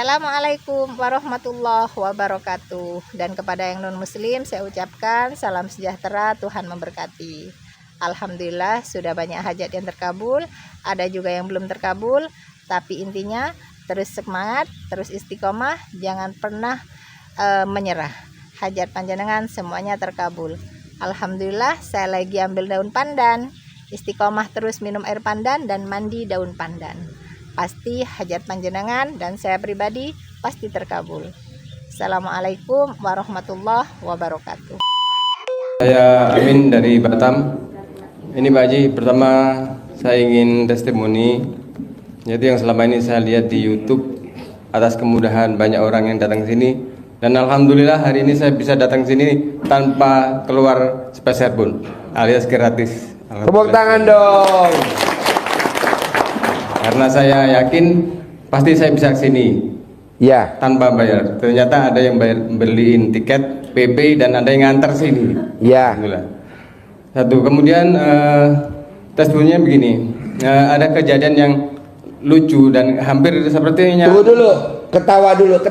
Assalamualaikum warahmatullahi wabarakatuh. Dan kepada yang non-muslim saya ucapkan salam sejahtera, Tuhan memberkati. Alhamdulillah sudah banyak hajat yang terkabul, ada juga yang belum terkabul. Tapi intinya terus semangat, terus istiqomah, jangan pernah menyerah. Hajat panjenengan semuanya terkabul. Alhamdulillah saya lagi ambil daun pandan. Istiqomah terus minum air pandan dan mandi daun pandan. Pasti hajat panjenengan dan saya pribadi pasti terkabul. Assalamualaikum warahmatullahi wabarakatuh. Saya Amin dari Batam. Ini Pak Haji, pertama saya ingin testimoni, yaitu yang selama ini saya lihat di YouTube atas kemudahan banyak orang yang datang ke sini. Dan alhamdulillah hari ini saya bisa datang ke sini tanpa keluar sepeser pun, alias gratis. Tepuk tangan dong. Karena saya yakin pasti saya bisa kesini Ya. tanpa bayar. Ternyata ada yang beliin tiket PP dan ada yang nganter sini. Ya. Alhamdulillah. Satu. Kemudian testimoninya begini. Ada kejadian yang lucu dan hampir sepertinya. Tunggu dulu, ketawa dulu.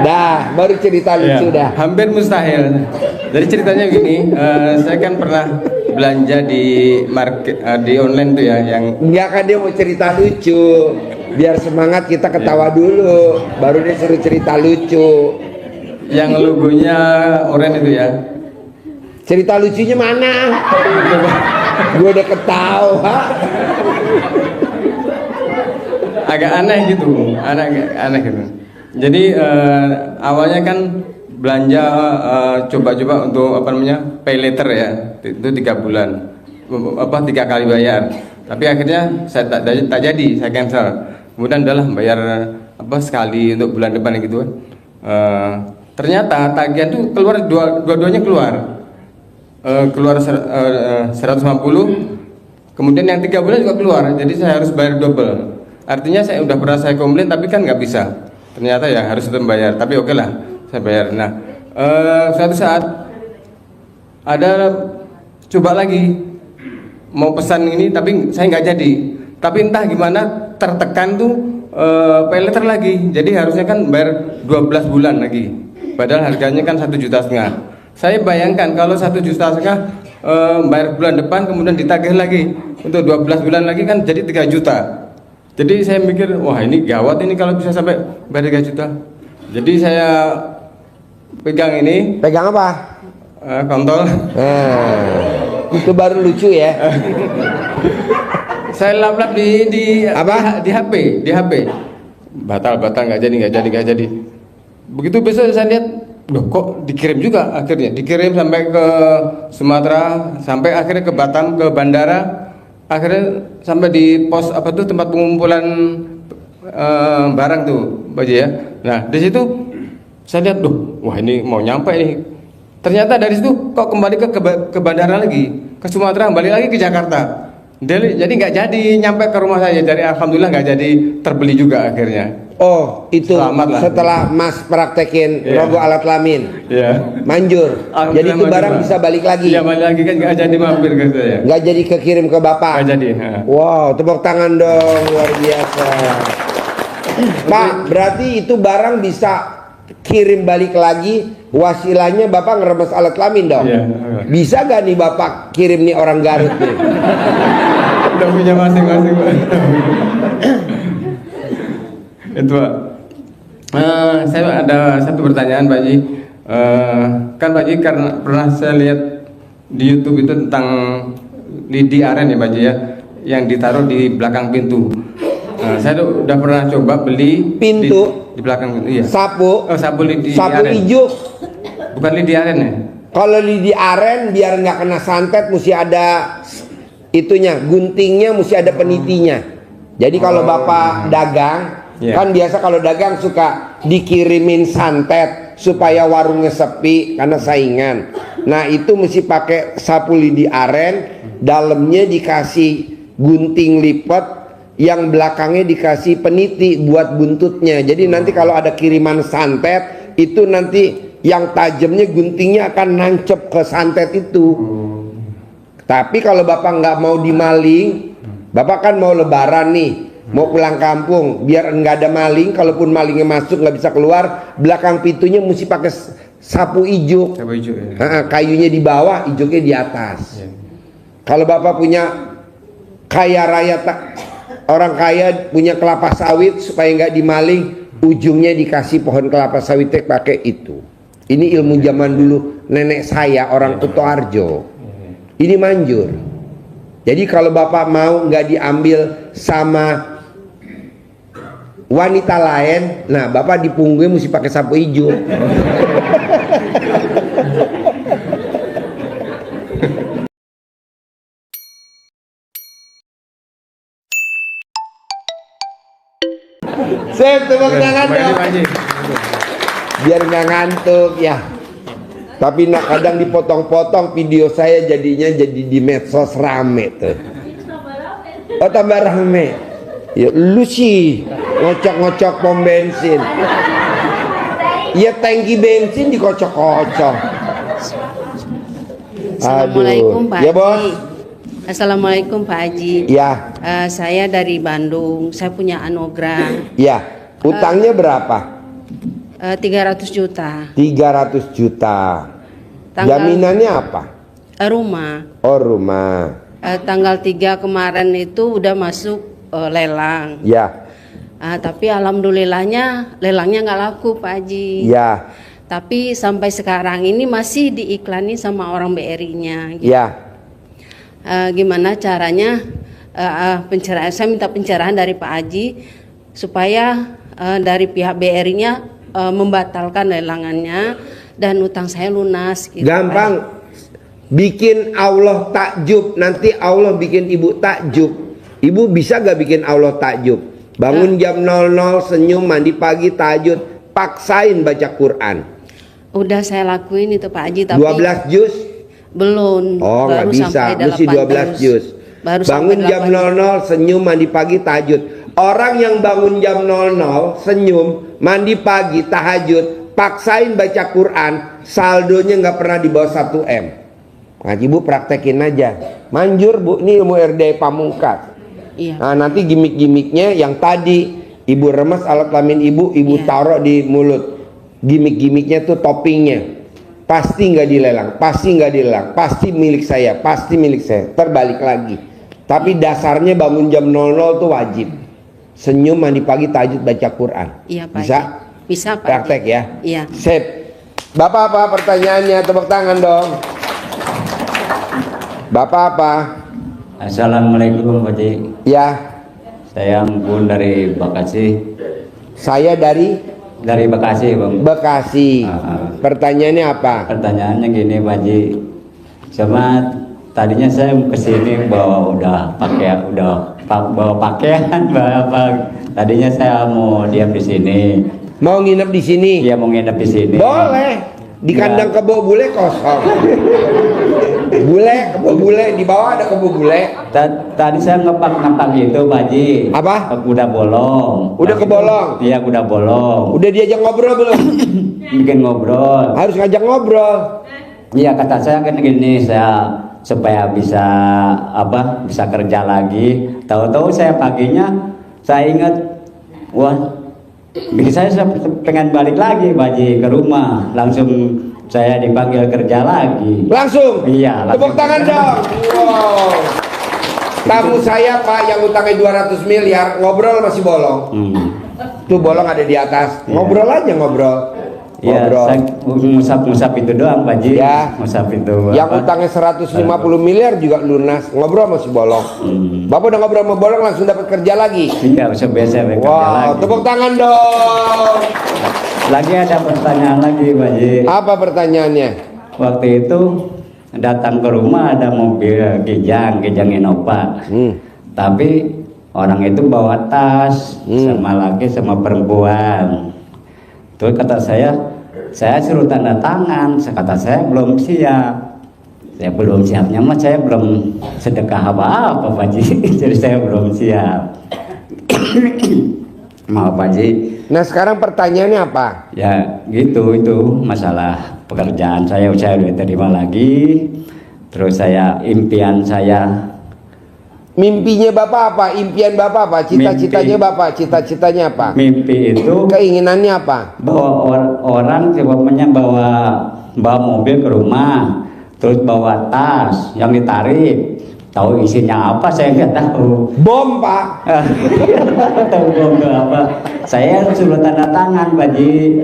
Dah, baru cerita lucu dah. Hampir mustahil. Jadi ceritanya begini, saya kan pernah belanja di market di online tuh ya, yang Enggak kan dia mau cerita lucu. Biar semangat kita ketawa dulu, baru dia suruh cerita lucu. yang logonya oranye itu ya. Cerita lucunya mana? Gue udah ketawa. Agak aneh gitu, aneh gitu. Jadi awalnya kan belanja coba-coba untuk apa namanya pay later ya, itu 3 bulan, 3 kali bayar. Tapi akhirnya saya tak jadi, saya cancel. Kemudian udahlah bayar sekali untuk bulan depan gitu kan. Ternyata tagihan tuh keluar dua-duanya keluar 150. Kemudian yang 3 bulan juga keluar, jadi saya harus bayar double. Artinya saya udah pernah saya komplain tapi kan nggak bisa. Ternyata ya harus tetap bayar. Tapi oke lah, saya bayar. Nah, suatu saat ada coba lagi mau pesan ini tapi saya nggak jadi. Tapi entah gimana tertekan tuh pay letter lagi. Jadi harusnya kan bayar 12 bulan lagi. Padahal harganya kan 1,5 juta. Saya bayangkan kalau 1,5 juta bayar bulan depan kemudian ditagih lagi untuk 12 bulan lagi kan jadi 3 juta. Jadi saya mikir, wah ini gawat ini kalau bisa sampai bayar 3 juta. Jadi saya pegang ini. Pegang apa? Kontol. Itu baru lucu ya. Saya lap-lap di apa? Di HP. Batal nggak jadi. Begitu besok saya lihat, loh kok dikirim juga akhirnya. Dikirim sampai ke Sumatera, sampai akhirnya ke Batam, ke bandara. Akhirnya sampai di pos tempat pengumpulan barang tuh, Pak Haji ya. Nah, di situ saya lihat, wah ini mau nyampe nih. Ternyata dari situ kok kembali ke bandara lagi, ke Sumatera, balik lagi ke Jakarta. Jadi nggak jadi nyampe ke rumah saya. Jadi alhamdulillah nggak jadi terbeli juga akhirnya. Oh, itu setelah Mas praktekin logo alat kelamin. Manjur. Jadi itu barang bisa balik lagi. Iya, balik lagi kan nggak jadi mampir ke saya. Nggak jadi kekirim ke Bapak. Nggak jadi. Wow, tepuk tangan dong, luar biasa. Pak, berarti itu barang bisa kirim balik lagi. Wasilahnya Bapak ngeremes alat kelamin dong. Iya. Bisa gak nih Bapak kirim nih orang Garut nih? Udah punya masing-masing. Itu Pak. Saya ada satu pertanyaan Pak Haji. Kan Pak Haji karena pernah saya lihat di YouTube itu tentang lidi aren ya Pak Haji ya, yang ditaruh di belakang pintu. Saya udah pernah coba beli pintu di belakang pintu. Iya. Sapu lidi aren. Hijau. Bukan lidi aren ya? Kalau lidi aren biar nggak kena santet mesti ada itunya, guntingnya mesti ada penitinya. Jadi kalau Bapak dagang, kan biasa kalau dagang suka dikirimin santet supaya warungnya sepi karena saingan. Nah itu mesti pakai sapu lidi aren, dalamnya dikasih gunting lipat, yang belakangnya dikasih peniti buat buntutnya. Jadi nanti kalau ada kiriman santet itu nanti yang tajamnya guntingnya akan nancep ke santet itu. Tapi kalau Bapak nggak mau dimaling, Bapak kan mau lebaran nih, mau pulang kampung, biar nggak ada maling. Kalaupun malingnya masuk nggak bisa keluar, belakang pintunya mesti pakai sapu ijuk. Sapu ijuk ya. Kayunya di bawah, ijuknya di atas. Ya. Kalau bapak punya kaya raya, orang kaya punya kelapa sawit supaya nggak dimaling, ujungnya dikasih pohon kelapa sawitnya pakai itu. Ini ilmu zaman dulu nenek saya orang Kutoarjo. Ini manjur. Jadi kalau bapak mau nggak diambil sama wanita lain, nah bapak di punggungnya mesti pakai sapu ijuk. Sip, tepuk tangan dong. Biar nggak ngantuk ya. Tapi kadang dipotong-potong video saya jadinya jadi di medsos rame tuh. Oh tambah rame. Ya lu sih ngocok-ngocok pom bensin. Ya tangki bensin dikocok-kocok. Assalamualaikum Pak Ya Haji. bos. Assalamualaikum Pak Haji. Ya. Saya dari Bandung. Saya punya anugerah Ya. Utangnya berapa? 300 juta. 300 juta. Jaminannya apa? Rumah. Oh rumah. Tanggal 3 kemarin itu udah masuk lelang. Ya. Tapi alhamdulillahnya lelangnya nggak laku Pak Haji. Ya. Tapi sampai sekarang ini masih diiklani sama orang BRI-nya. Gitu. Ya. Gimana caranya pencerahan? Saya minta pencerahan dari Pak Haji supaya dari pihak BRI-nya membatalkan lelangannya dan utang saya lunas. Gitu, Gampang. Bikin Allah takjub. Nanti Allah bikin ibu takjub. Ibu bisa gak bikin Allah takjub? Bangun jam 00, senyum, mandi pagi, tahajud, paksain baca Quran. Udah saya lakuin itu Pak Haji, tapi 12 juz? belum. Oh nggak bisa, mesti 12 juz. Bangun jam 00, senyum, mandi pagi, tahajud. Orang yang bangun jam 00, senyum, mandi pagi, tahajud, paksain baca Quran, saldonya nggak pernah di bawah 1 M. Ngaji bu praktekin aja. Manjur bu, ini ilmu RD Pamungkas. Iya. Nah nanti gimmick-gimmicknya yang tadi ibu remas alat kelamin ibu Iya. taruh di mulut. Gimmick-gimmicknya tuh toppingnya. Pasti nggak dilelang, pasti nggak dilelang, pasti milik saya, pasti milik saya. Terbalik lagi. Tapi dasarnya bangun jam 00 tuh wajib. Senyum, mandi pagi, tahajud, baca Quran. Iya Pak Bisa? Haji. Bisa Pak Praktek Haji. ya? Iya. Sip. Bapak apa pertanyaannya? Tepuk tangan dong. Bapak apa? Assalamualaikum Pak Haji. Ya. Saya Mpun dari Bekasi. Saya dari Bekasi Bang. Bekasi. Pertanyaannya apa? Pertanyaannya gini Pak Haji. Sama tadinya saya kesini bawa bawa pakaian, bawa apa. Tadinya saya mau diam di sini. Mau nginep di sini? Iya mau nginep di sini. Boleh. Di kandang kebo bule kosong. Kebo bule di bawah ada kebo bule. Tadi saya ngepak gitu Pak Haji. Apa? Kuda bolong. Udah kebolong? Iya kuda bolong. Udah diajak ngobrol belum? Bikin ngobrol. Harus ngajak ngobrol. Iya kata saya kan gini, saya supaya bisa bisa kerja lagi. Tahu-tahu saya paginya saya ingat, wah, saya pengen balik lagi Pak Haji ke rumah. Langsung saya dipanggil kerja lagi. Langsung? Iya. Tepuk tangan dong. Wow. Tamu saya Pak yang utangnya 200 miliar ngobrol masih bolong. Tuh bolong ada di atas. Iya. Ngobrol aja ngobrol. Iya, saya ngusap itu doang Pak Haji. Ya. Ngusap itu. Yang utangnya 150 miliar juga lunas. Ngobrol masih bolong. Bapak udah ngobrol sama bolong langsung dapat kerja lagi. Iya, biasa kerja Wow, lagi. tepuk tangan dong. Lagi ada pertanyaan lagi Pak Haji. Apa pertanyaannya? Waktu itu datang ke rumah ada mobil Kijang Innova. Tapi orang itu bawa tas sama laki sama perempuan. Terus kata saya suruh tanda tangan. Kata saya belum siap. Saya belum siapnya mah saya belum sedekah apa-apa Pak Haji. Jadi saya belum siap. Maaf Pak Haji. Nah sekarang pertanyaannya apa? Ya gitu, itu masalah pekerjaan saya udah terima lagi. Terus impian saya Mimpinya Bapak apa? Impian Bapak apa? Cita-citanya Bapak? Cita-citanya apa? Mimpi itu Keinginannya apa? bawa orang sebabnya bawa mobil ke rumah, terus bawa tas yang ditarik. Tahu isinya apa saya nggak tahu. Bom, Pak. Tahu bom apa? Saya suruh tanda tangan, Pak Ji.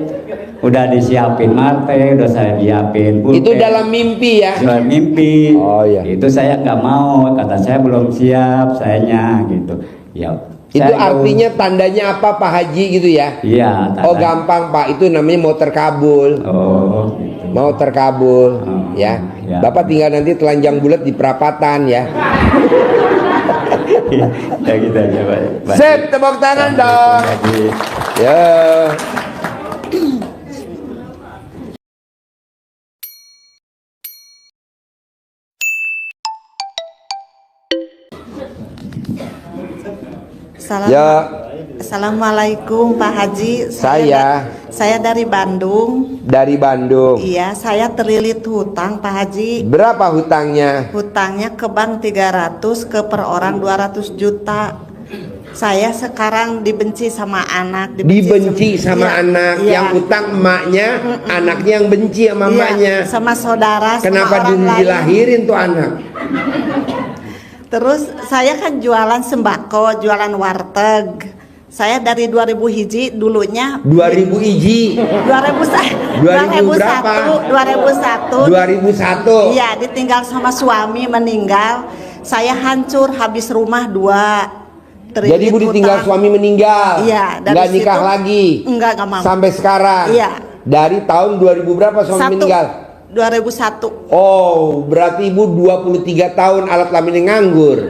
Udah disiapin mate, udah saya siapin pulpen. Itu dalam mimpi ya? Dalam mimpi. Oh iya. Itu saya nggak mau, kata saya belum siap, sayanya gitu. Ya. Itu saya artinya tandanya apa Pak Haji gitu ya? Iya. Oh gampang Pak, itu namanya mau terkabul. Oh. Mau terkabul, Oh, ya. ya. Bapak tinggal nanti telanjang bulat di perapatan ya. Ya gitu aja, Pak. Sip, tepuk tangan dong. Ya. Ya. Assalamualaikum Pak Haji. Saya dari Bandung. Dari Bandung. Iya, saya terlilit hutang Pak Haji. Berapa hutangnya? Hutangnya ke bank 300, ke per orang 200 juta. Saya sekarang dibenci sama anak. Dibenci sama iya, anak. iya. Yang utang emaknya, anaknya yang benci sama Iya, emaknya. sama saudara. Kenapa sama orang lain. dilahirin tuh anak? Terus saya kan jualan sembako, jualan warteg. Saya dari 2000 hiji dulunya. 2000 hiji. 2001. 2001. Iya, ditinggal sama suami, meninggal. Saya hancur, habis rumah 2. Jadi ibu ditinggal suami meninggal. Iya, dari nggak nikah situ, lagi. Enggak mau. Sampai sekarang. Iya. Dari tahun 2000 berapa suami meninggal? 2001. Oh, berarti ibu 23 tahun alat kelaminnya nganggur.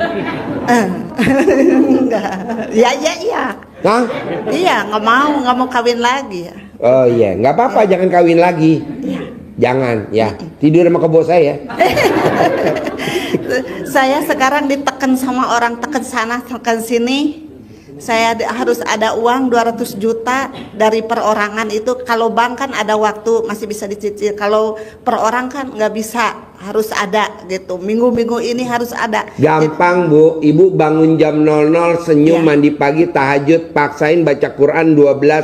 Enggak. Iya. Hah? Iya, nggak mau kawin lagi ya. Oh iya, nggak apa-apa, jangan kawin lagi. Jangan, ya. Tidur sama kebo saya. Saya sekarang ditekan sama orang, tekan sana, tekan sini. Saya harus ada uang 200 juta dari perorangan itu. Kalau bank kan ada waktu, masih bisa dicicil. Kalau per orang kan nggak bisa, harus ada gitu. Minggu-minggu ini harus ada. Gampang Bu, ibu bangun jam 00, senyum, Iya. mandi pagi, tahajud, paksain baca Quran 12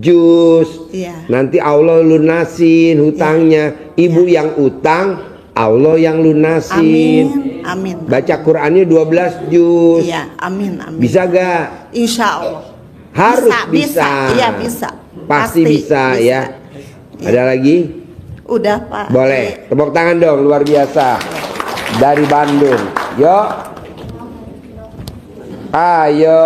juz. Iya. Nanti Allah lunasin hutangnya. Ibu yang utang, Allah yang lunasin. Amin. Baca Qurannya 12 juz. Iya, amin. Bisa gak? Insya Allah. Harus bisa. Iya, bisa. Pasti bisa ya. Ada lagi? Udah Pak. Boleh. Tepuk tangan dong, luar biasa. Dari Bandung. Yuk. Ayo.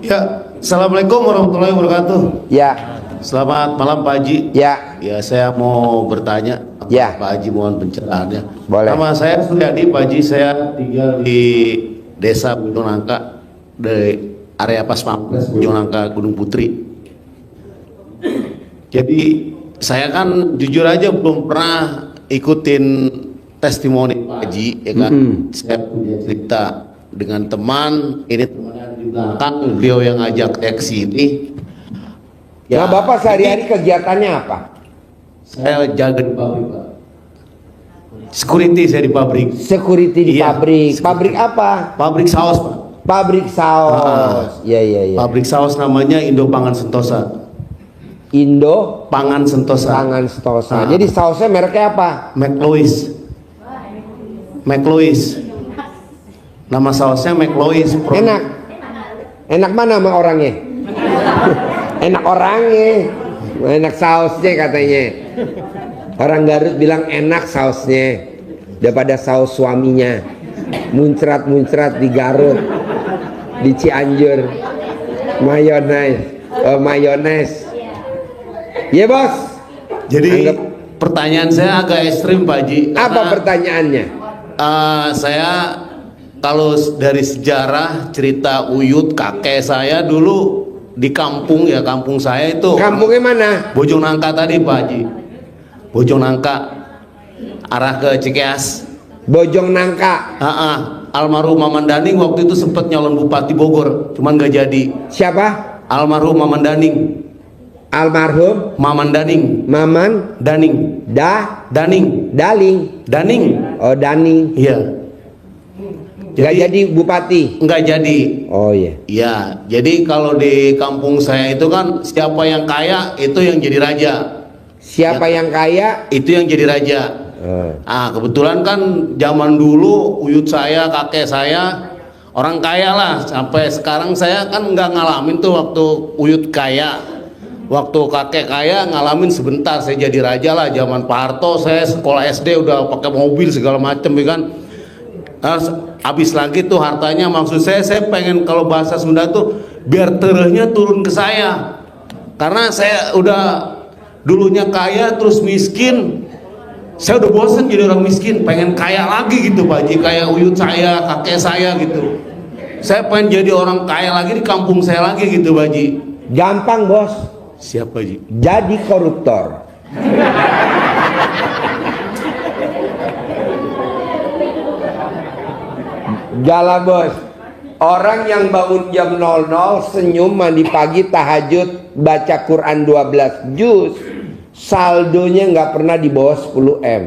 Ya, assalamualaikum warahmatullahi wabarakatuh. Ya. Selamat malam Pak Haji. Ya. Ya, saya mau bertanya. Ya. Pak Haji mohon pencerahannya. Boleh. Nama saya Suryadi, Pak Haji. Saya tinggal di Desa Gunung Nangka, di area Pas Pampres, Gunung Nangka, Gunung Putri. Jadi saya kan jujur aja belum pernah ikutin testimoni Pak Haji, ya kan. Saya punya cerita dengan teman, ini temannya di belakang, beliau yang ajak saya ke sini. Nah, Bapak sehari-hari kegiatannya apa? Saya jaga di pabrik, Pak. Security saya di pabrik. Security di Iya. pabrik. Pabrik apa? Pabrik saus, Pak. Pabrik saus. Iya. Pabrik saus namanya Indo Pangan Sentosa. Indo Pangan Sentosa. Pangan Sentosa. Jadi sausnya mereknya apa? McLois. Nama sausnya McLois. Enak. Enak mana sama orangnya? Enak orangnya. Enak sausnya katanya. Orang Garut bilang enak sausnya daripada saus suaminya. Muncrat di Garut, di Cianjur. Mayones. Iya bos. Jadi pertanyaan saya agak ekstrim Pak Haji. Apa pertanyaannya? Saya kalau dari sejarah cerita Uyut kakek saya dulu di kampung ya, kampung saya itu. Kampungnya mana? Bojong Nangka tadi Pak Haji. Bojong Nangka arah ke Cikeas. Bojong Nangka. Almarhum Maman Daning waktu itu sempat nyalon Bupati Bogor, cuman gak jadi. Siapa? Almarhum Maman Daning. Almarhum Maman Daning. Maman Daning. Daling. Daning. Daning. Daning. Oh, Daning. Iya. Nggak jadi bupati. Nggak jadi. Oh iya. Ya, jadi kalau di kampung saya itu kan siapa yang kaya itu yang jadi raja. Siapa yang kaya Itu yang jadi raja. Kebetulan kan zaman dulu uyut saya, kakek saya orang kaya lah. Sampai sekarang saya kan nggak ngalamin tuh waktu uyut kaya. Waktu kakek kaya ngalamin sebentar, saya jadi raja lah. Zaman Pak Harto saya sekolah SD udah pakai mobil segala macem ya kan. Habis lagi tuh hartanya, maksud saya pengen kalau bahasa Sunda tuh biar terehnya turun ke saya. Karena saya udah dulunya kaya terus miskin. Saya udah bosan jadi orang miskin, pengen kaya lagi gitu Pak Haji, kayak uyut saya, kakek saya gitu. Saya pengen jadi orang kaya lagi di kampung saya lagi gitu Pak Haji. gampang bos. Siapa Haji? Jadi koruptor. Galah bos. Orang yang bangun jam 00 senyum, mandi pagi, tahajud, baca Quran 12 juz, saldonya nggak pernah di bawah 10 M.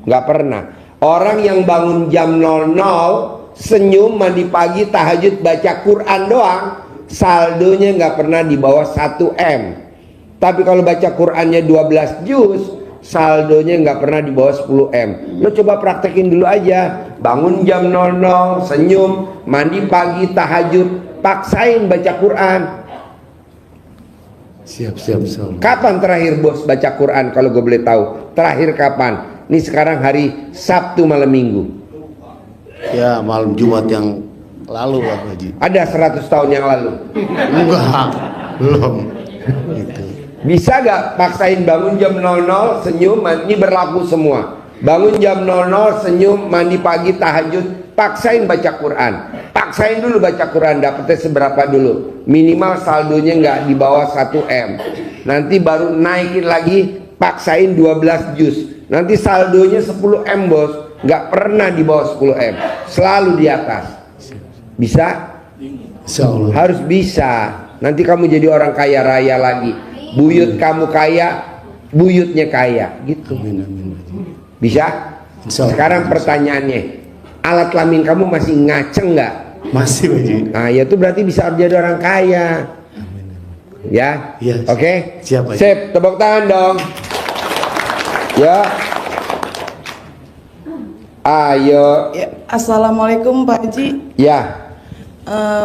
Nggak pernah. Orang yang bangun jam 00 senyum, mandi pagi, tahajud, baca Quran doang, saldonya nggak pernah di bawah 1 M. Tapi kalau baca Qurannya 12 juz, saldonya nggak pernah di bawah 10 M. Lo coba praktekin dulu aja. Bangun jam 00, senyum, mandi pagi, tahajud, paksain baca Quran. Siap. Kapan terakhir bos baca Quran kalau gue boleh tahu? Terakhir kapan? Ini sekarang hari Sabtu malam Minggu. Ya malam Jumat yang lalu lah Pak Haji. Ada 100 tahun yang lalu. Enggak, belum. Gitu. Bisa gak paksain bangun jam 00, senyum, ini berlaku semua. Bangun jam 00, senyum, mandi pagi, tahajud, paksain baca Quran. Paksain dulu baca Quran, dapetnya seberapa dulu. Minimal saldonya nggak di bawah 1 M. Nanti baru naikin lagi, paksain 12 juz. Nanti saldonya 10 M bos. Nggak pernah di bawah 10 M. Selalu di atas. Bisa? Insyaallah. Harus bisa. Nanti kamu jadi orang kaya raya lagi. Buyut kamu kaya, buyutnya kaya, gitu. Amin. Bisa? Insyaallah. Sekarang pertanyaannya, alat kelamin kamu masih ngaceng nggak? Masih Pak Haji. Nah, ya itu berarti bisa jadi orang kaya. Ya? Iya. Oke? Siap, Pak Haji. Sip, tepuk tangan dong. Ya. Ayo. Ya, Assalamualaikum Pak Haji. Ya,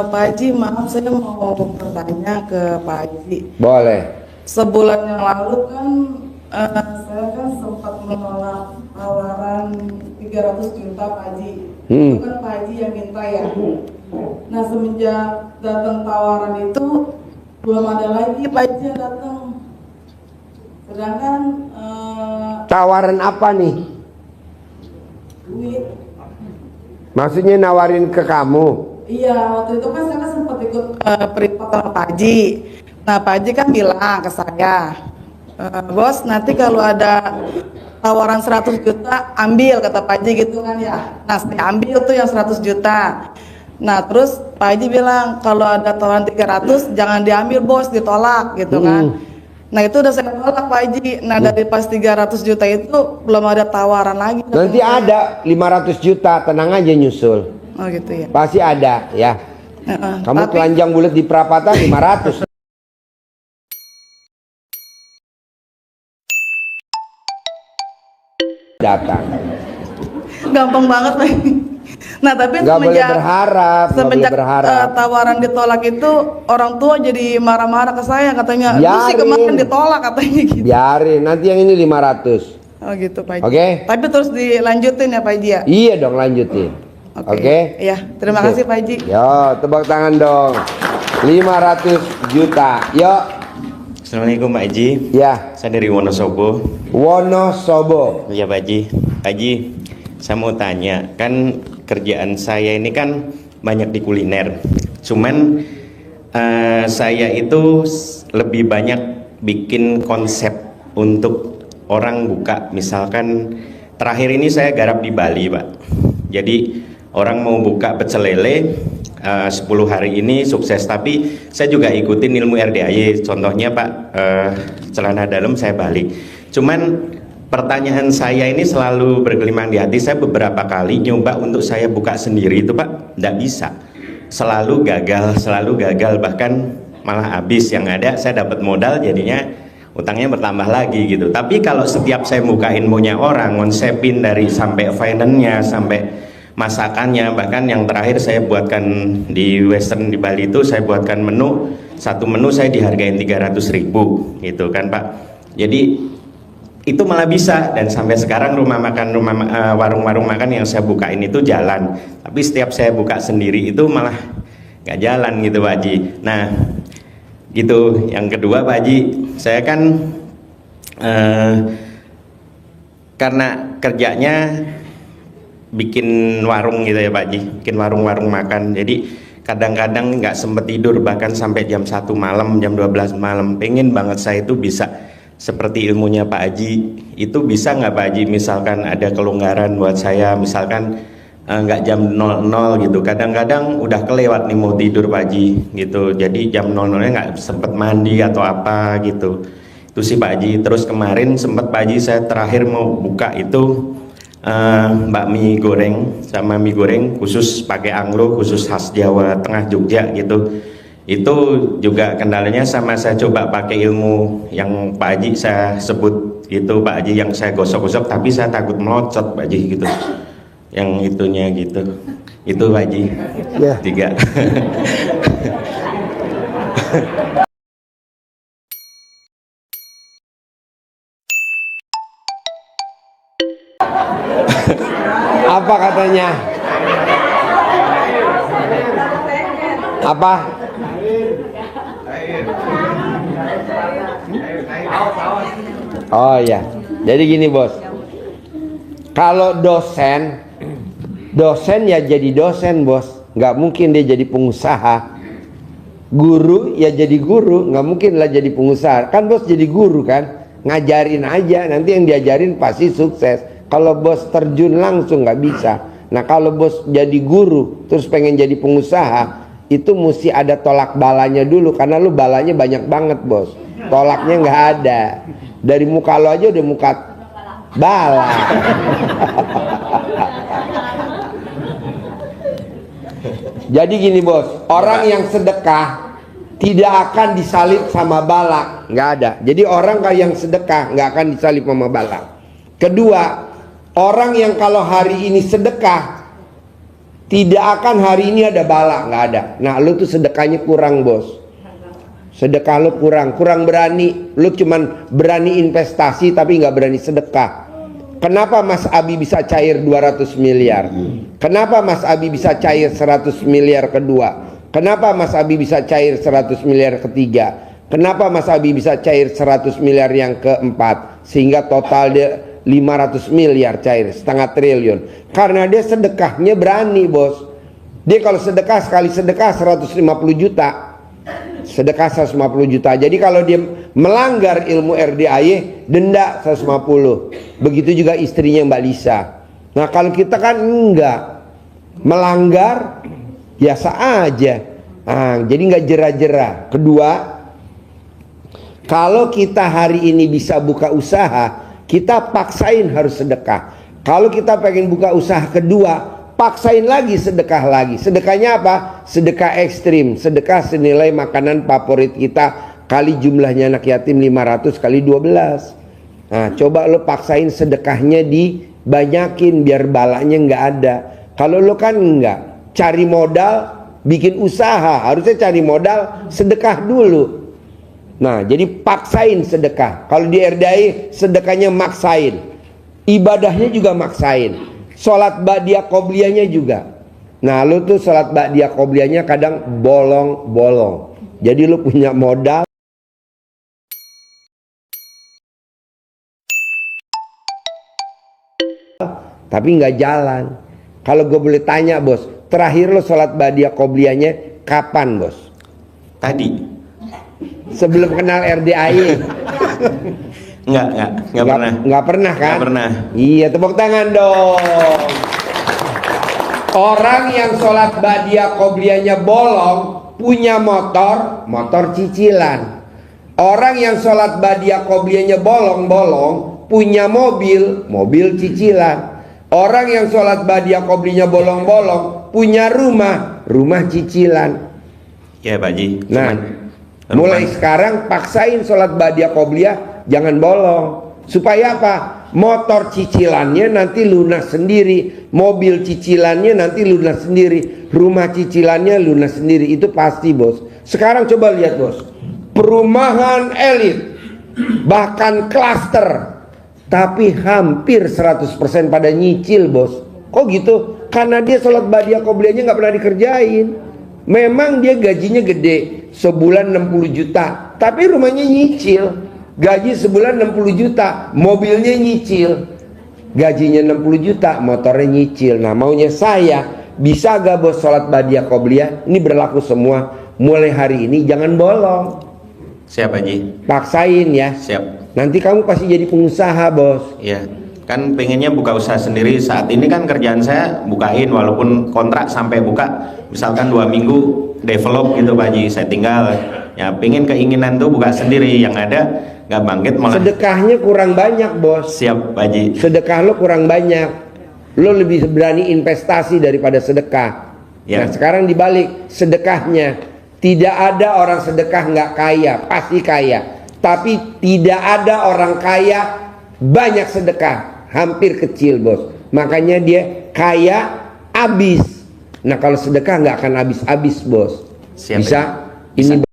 Pak Haji, maaf saya mau bertanya ke Pak Haji. boleh. Sebulan yang lalu kan saya kan sempat menolak tawaran 300 juta Pak Haji. Itu kan Pak Haji yang minta ya. Nah semenjak datang tawaran itu belum ada lagi Pak Haji yang datang. Sedangkan Tawaran apa nih? duit. Maksudnya nawarin ke kamu? Iya, waktu itu kan saya kan sempat ikut peripot sama Pak Haji. Nah, Pak Haji kan bilang ke saya, bos nanti kalau ada tawaran 100 juta ambil, kata Pak Haji gitu kan ya. Nah, saya ambil tuh yang 100 juta. Nah, terus Pak Haji bilang kalau ada tawaran 300 jangan diambil bos, ditolak gitu kan. Nah, itu udah saya tolak Pak Haji. Nah, dari pas 300 juta itu belum ada tawaran lagi. Nanti ada 500 juta, tenang aja nyusul. Oh gitu ya. Pasti ada ya. Kamu Tapi- telanjang bulat di perapatan 500. Datang. Gampang banget Pak. Nah tapi Nggak boleh berharap, nggak semenjak boleh berharap. tawaran ditolak itu orang tua jadi marah-marah ke saya, katanya lu sih Biarin. kemarin ditolak katanya gitu. Biarin, nanti yang ini 500. Oh gitu Pak Haji. Oke. Tapi terus dilanjutin ya Pak Haji ya. Iya dong, lanjutin. Oke. Iya, terima kasih Pak Haji. Yo, tebak tangan dong. 500 juta. Yo, Assalamualaikum Pak Haji. ya. Saya dari Wonosobo. Wonosobo. Ya Pak Haji. Pak Haji, saya mau tanya, kan kerjaan saya ini kan banyak di kuliner. Cuman saya itu lebih banyak bikin konsep untuk orang buka. Misalkan terakhir ini saya garap di Bali Pak. Jadi orang mau buka pecel lele 10 hari ini sukses, tapi saya juga ikutin ilmu RDAY. Contohnya Pak, celana dalam saya balik. Cuman pertanyaan saya ini selalu bergelimang di hati. Saya beberapa kali nyoba untuk saya buka sendiri itu Pak, tidak bisa. Selalu gagal, bahkan malah habis. Yang ada saya dapat modal, jadinya utangnya bertambah lagi gitu. Tapi kalau setiap saya buka ilmunya orang, ngonsepin dari sampai finance-nya, sampai masakannya, bahkan yang terakhir saya buatkan di Western di Bali itu, saya buatkan menu, satu menu saya dihargain 300.000 gitu kan Pak. Jadi itu malah bisa, dan sampai sekarang warung-warung makan yang saya bukain itu jalan. Tapi setiap saya buka sendiri itu malah nggak jalan gitu Pak Haji. Nah gitu. Yang kedua Pak Haji, saya kan karena kerjanya bikin warung gitu ya Pak Haji, bikin warung-warung makan, jadi kadang-kadang nggak sempet tidur, bahkan sampai jam 1 malam, jam 12 malam. Pengen banget saya itu bisa seperti ilmunya Pak Haji. Itu bisa nggak Pak Haji, misalkan ada kelonggaran buat saya, misalkan nggak jam 00 gitu, kadang-kadang udah kelewat nih mau tidur Pak Haji gitu, jadi jam 00-nya nggak sempet mandi atau apa gitu. Itu sih Pak Haji. Terus kemarin sempet Pak Haji saya terakhir mau buka itu bakmi goreng sama mie goreng khusus pakai anglo, khusus khas Jawa Tengah Jogja gitu. Itu juga kendalanya sama, saya coba pakai ilmu yang Pak Haji saya sebut itu Pak Haji, yang saya gosok-gosok, tapi saya takut melocot Pak Haji gitu, yang itunya gitu. Itu Pak Haji ya. 3. Apa katanya? Apa? Oh ya, jadi gini bos, kalau dosen ya jadi dosen bos, nggak mungkin dia jadi pengusaha. Guru ya jadi guru, nggak mungkin lah jadi pengusaha. Kan bos jadi guru kan, ngajarin aja, nanti yang diajarin pasti sukses. Kalau bos terjun langsung nggak bisa. Nah kalau bos jadi guru terus pengen jadi pengusaha, itu mesti ada tolak balanya dulu, karena lu balanya banyak banget bos, tolaknya nggak ada. Dari muka lo aja udah muka bala. Jadi gini bos, orang yang sedekah tidak akan disalib sama bala, nggak ada. Jadi orang yang sedekah nggak akan disalib sama bala. Kedua, orang yang kalau hari ini sedekah tidak akan hari ini ada bala, nggak ada. Nah lu tuh sedekahnya kurang bos, sedekah lu kurang berani. Lu cuman berani investasi tapi nggak berani sedekah. Kenapa Mas Abi bisa cair 200 miliar? Kenapa Mas Abi bisa cair 100 miliar kedua? Kenapa Mas Abi bisa cair 100 miliar ketiga? Kenapa Mas Abi bisa cair 100 miliar yang keempat? Sehingga total dia 500 miliar cair, setengah triliun. Karena dia sedekahnya berani bos. Dia kalau sedekah, sekali sedekah 150 juta, sedekah 150 juta. Jadi kalau dia melanggar ilmu RDAY, denda 150. Begitu juga istrinya Mbak Lisa. Nah kalau kita kan enggak, melanggar biasa aja. Jadi nggak jera-jera. Kedua, kalau kita hari ini bisa buka usaha, kita paksain harus sedekah. Kalau kita pengen buka usaha kedua, paksain lagi sedekah lagi. Sedekahnya apa? Sedekah ekstrim. Sedekah senilai makanan favorit kita kali jumlahnya anak yatim 500 kali 12. Nah coba lo paksain sedekahnya dibanyakin biar balanya nggak ada. Kalau lo kan nggak, cari modal bikin usaha, harusnya cari modal sedekah dulu. Nah jadi paksain sedekah. Kalau di RDAI sedekahnya maksain, ibadahnya juga maksain, sholat ba'diyah qobliyahnya juga. Nah lu tuh sholat ba'diyah qobliyahnya kadang bolong-bolong. Jadi lu punya modal tapi nggak jalan. Kalau gue boleh tanya bos, terakhir lo sholat ba'diyah qobliyahnya kapan bos? Tadi. Sebelum kenal RDAI. Nggak pernah. Nggak pernah kan? Nggak pernah. Iya, tepuk tangan dong. Orang yang sholat ba'diyah qobliyahnya bolong, punya motor cicilan. Orang yang sholat ba'diyah qobliyahnya bolong-bolong, punya mobil, mobil cicilan. Orang yang sholat badiah qobliynya bolong-bolong, punya rumah, rumah cicilan. Ya Pak Haji. Nah, mulai sekarang paksain sholat badiah qobliyah jangan bolong. Supaya apa? Motor cicilannya nanti lunas sendiri, mobil cicilannya nanti lunas sendiri, rumah cicilannya lunas sendiri. Itu pasti, bos. Sekarang coba lihat, bos, perumahan elit, bahkan klaster, tapi hampir 100% pada nyicil, bos. Kok gitu? Karena dia sholat badiah qobliyahnya nggak pernah dikerjain. Memang dia gajinya gede, sebulan 60 juta, tapi rumahnya nyicil. Gaji sebulan 60 juta, mobilnya nyicil. Gajinya 60 juta, motornya nyicil. Nah, maunya saya, bisa gak bos sholat badiah qobliyah? Ini berlaku semua. Mulai hari ini jangan bolong. Siap Haji. Paksain ya. Siap. Nanti kamu pasti jadi pengusaha, bos. Ya, kan pengennya buka usaha sendiri. Saat ini kan kerjaan saya bukain, walaupun kontrak sampai buka misalkan 2 minggu develop gitu Pak Haji, saya tinggal. Ya pengen keinginan tuh buka sendiri, yang ada nggak bangkit malah. Sedekahnya kurang banyak, bos. Siap Pak Haji. Sedekah lo kurang banyak. Lo lebih berani investasi daripada sedekah. Ya. Nah sekarang dibalik, sedekahnya. Tidak ada orang sedekah nggak kaya, pasti kaya. Tapi tidak ada orang kaya banyak sedekah, hampir kecil, bos. Makanya dia kaya habis. Nah kalau sedekah nggak akan habis-habis, bos. Siap, Bisa? Bisa. Ini